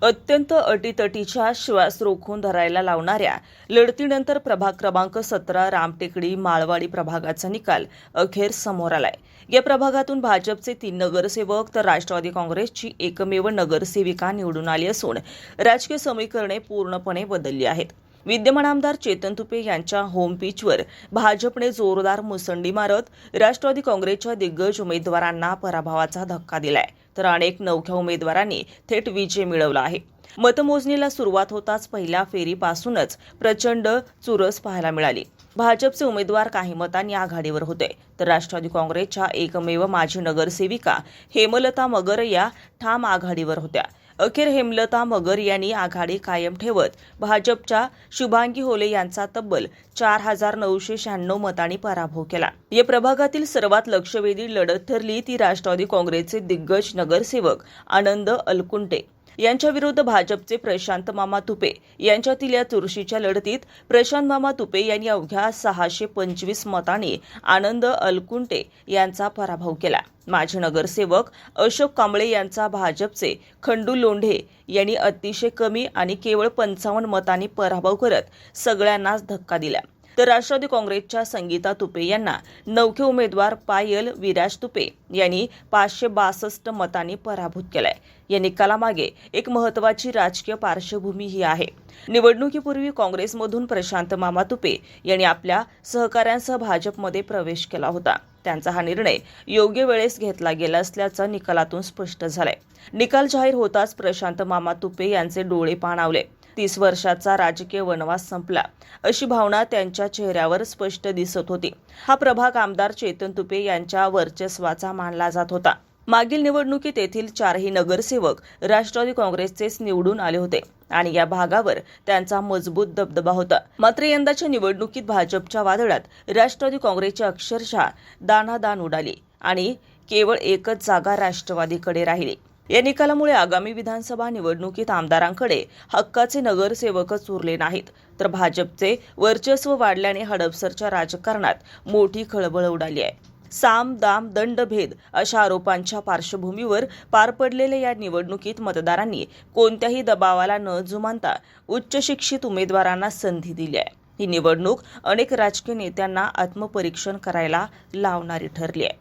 अत्यंत अटीतटीच्या श्वास रोखून धरायला लावणाऱ्या लढतीनंतर प्रभाग क्रमांक 17 रामटेकडी माळवाडी प्रभागाचा निकाल अखेर समोर आलाय। या प्रभागातून भाजपचे 3 नगरसेवक तर राष्ट्रवादी काँग्रेसची एकमेव नगरसेविका निवडून आली असून राजकीय समीकरणे पूर्णपणे बदलली आहेत। विद्यमान आमदार चेतन तुपे यांच्या होम पिचवर भाजपने जोरदार मुसंडी मारत राष्ट्रवादी काँग्रेसच्या दिग्गज उमेदवारांना पराभवाचा धक्का दिलाय, तर अनेक नवख्या उमेदवारांनी थेट विजय मिळवला आहे। मतमोजणीला सुरुवात होताच पहिल्या फेरीपासूनच प्रचंड चुरस पाहायला मिळाली। भाजपचे उमेदवार काही मतांनी आघाडीवर होते, तर राष्ट्रवादी काँग्रेसच्या एकमेव माजी नगरसेविका हेमलता मगर या ठाम आघाडीवर होत्या। अखेर हेमलता मगर यांनी आघाडी कायम ठेवत भाजपच्या शुभांगी होले यांचा तब्बल 4,996 मतांनी पराभव केला। या प्रभागातील सर्वात लक्षवेधी लढत ठरली ती राष्ट्रवादी काँग्रेसचे दिग्गज नगरसेवक आनंद अलकुंटे यांच्याविरुद्ध भाजपचे प्रशांत मामा तुपे यांच्यातील या चुरशीच्या लढतीत प्रशांत मामा तुपे यांनी अवघ्या 625 मतांनी आनंद अलकुंटे यांचा पराभव केला। माजी नगरसेवक अशोक कांबळे यांचा भाजपचे खंडू लोंढे यांनी अतिशय कमी आणि केवळ 55 मतांनी पराभव करत सगळ्यांनाच धक्का दिला। तर राष्ट्रवादी काँग्रेसच्या संगीता तुपे यांना नवखे उमेदवार पायल विराज तुपे यांनी 562 मतांनी पराभूत केलाय। या निकालामागे एक महत्त्वाची राजकीय पार्श्वभूमी ही आहे। निवडणुकीपूर्वी काँग्रेसमधून प्रशांत मामा तुपे यांनी आपल्या सहकाऱ्यांसह भाजपमध्ये प्रवेश केला होता। त्यांचा हा निर्णय योग्य वेळेस घेतला गेला असल्याचं निकालातून स्पष्ट झालंय। निकाल जाहीर होताच प्रशांत मामा तुपे यांचे डोळे पाणावले। 30 वर्षाचा राजकीय वनवास संपला अशी भावना त्यांच्या चेहऱ्यावर स्पष्ट दिसत होती। हा प्रभाग आमदार चेतन तुपे यांच्या वर्चस्वाचा मानला जात होता। मागील निवडणुकीत येथील 4ही नगरसेवक राष्ट्रवादी काँग्रेसचेच निवडून आले होते आणि या भागावर त्यांचा मजबूत दबदबा होता। मात्र यंदाच्या निवडणुकीत भाजपच्या वादळात राष्ट्रवादी काँग्रेसची अक्षरशः दाणादाण उडाली आणि केवळ एकच जागा राष्ट्रवादीकडे राहिली। या निकालामुळे आगामी विधानसभा निवडणुकीत आमदारांकडे हक्काचे नगरसेवकच उरले नाहीत, तर भाजपचे वर्चस्व वाढल्याने हडपसरच्या राजकारणात मोठी खळबळ उडाली आहे। साम दाम दंड भेद अशा आरोपांच्या पार्श्वभूमीवर पार पडलेल्या या निवडणुकीत मतदारांनी कोणत्याही दबावाला न जुमानता उच्च शिक्षित उमेदवारांना संधी दिली आहे। ही निवडणूक अनेक राजकीय नेत्यांना आत्मपरीक्षण करायला लावणारी ठरली आहे।